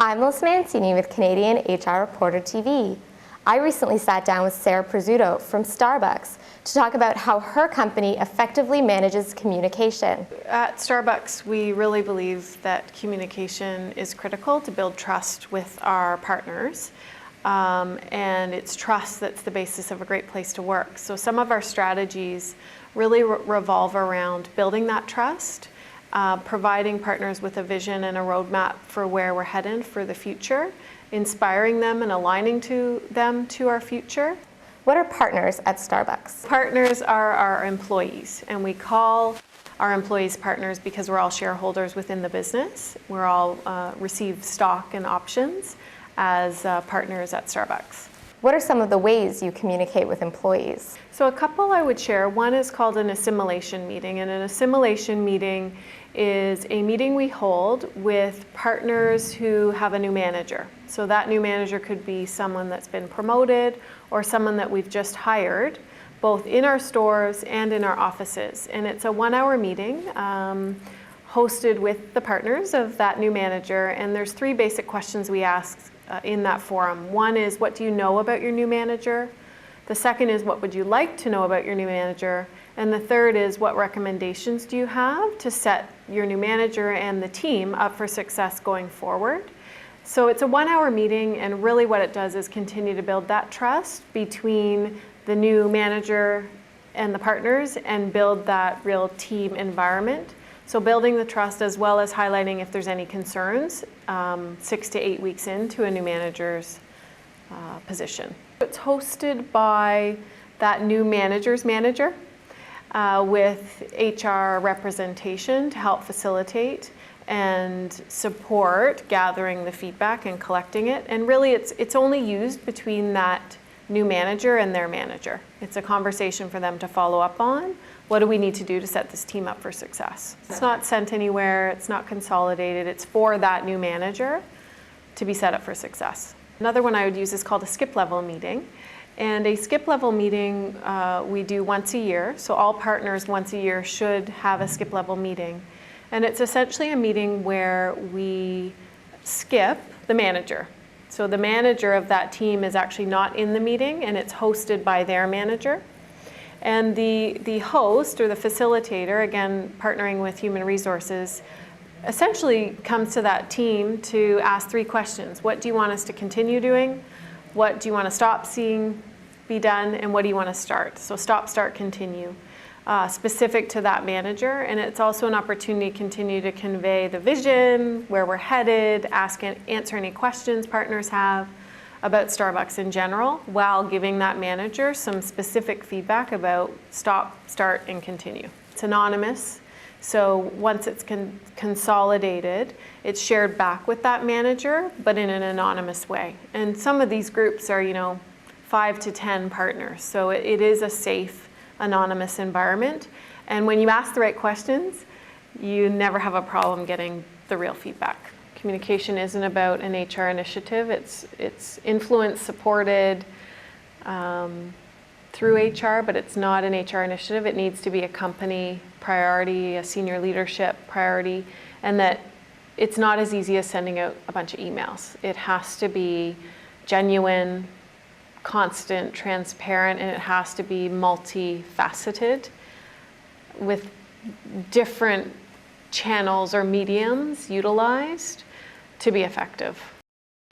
I'm Melissa Mancini with Canadian HR Reporter TV. I recently sat down with Sara Presutto from Starbucks to talk about how her company effectively manages communication. At Starbucks, we really believe that communication is critical to build trust with our partners. And it's trust that's the basis of a great place to work. So some of our strategies really revolve around building that trust, providing partners with a vision and a roadmap for where we're headed for the future, inspiring them and aligning them to our future. What are partners at Starbucks? Partners are our employees, and we call our employees partners because we're all shareholders within the business. We're all receive stock and options as partners at Starbucks. What are some of the ways you communicate with employees? So a couple I would share. One is called an assimilation meeting, and an assimilation meeting is a meeting we hold with partners who have a new manager. So that new manager could be someone that's been promoted or someone that we've just hired, both in our stores and in our offices. And it's a 1-hour meeting hosted with the partners of that new manager, and there's 3 basic questions we ask in that forum. One is, what do you know about your new manager? The second is, what would you like to know about your new manager? And the third is, what recommendations do you have to set your new manager and the team up for success going forward? So it's a 1-hour meeting, and really what it does is continue to build that trust between the new manager and the partners and build that real team environment. So building the trust as well as highlighting if there's any concerns 6 to 8 weeks into a new manager's position. It's hosted by that new manager's manager with HR representation to help facilitate and support gathering the feedback and collecting it. And really it's only used between that new manager and their manager. It's a conversation for them to follow up on. What do we need to do to set this team up for success? It's not sent anywhere, it's not consolidated, it's for that new manager to be set up for success. Another one I would use is called a skip level meeting. And a skip level meeting we do once a year, so all partners once a year should have a skip level meeting. And it's essentially a meeting where we skip the manager. So the manager of that team is actually not in the meeting, and it's hosted by their manager. And the host or the facilitator, again partnering with human resources, essentially comes to that team to ask 3 questions. What do you want us to continue doing? What do you want to stop seeing be done? And what do you want to start? So stop, start, continue. Specific to that manager, and it's also an opportunity to continue to convey the vision, where we're headed, answer any questions partners have about Starbucks in general, while giving that manager some specific feedback about stop, start, and continue. It's anonymous, so once it's consolidated, it's shared back with that manager, but in an anonymous way. And some of these groups are, 5 to 10 partners, so it is a safe, anonymous environment. And when you ask the right questions, you never have a problem getting the real feedback. Communication isn't about an HR initiative. It's influence supported through HR, but it's not an HR initiative. It needs to be a company priority, a senior leadership priority, and that it's not as easy as sending out a bunch of emails. It has to be genuine, constant, transparent, and it has to be multifaceted with different channels or mediums utilized to be effective.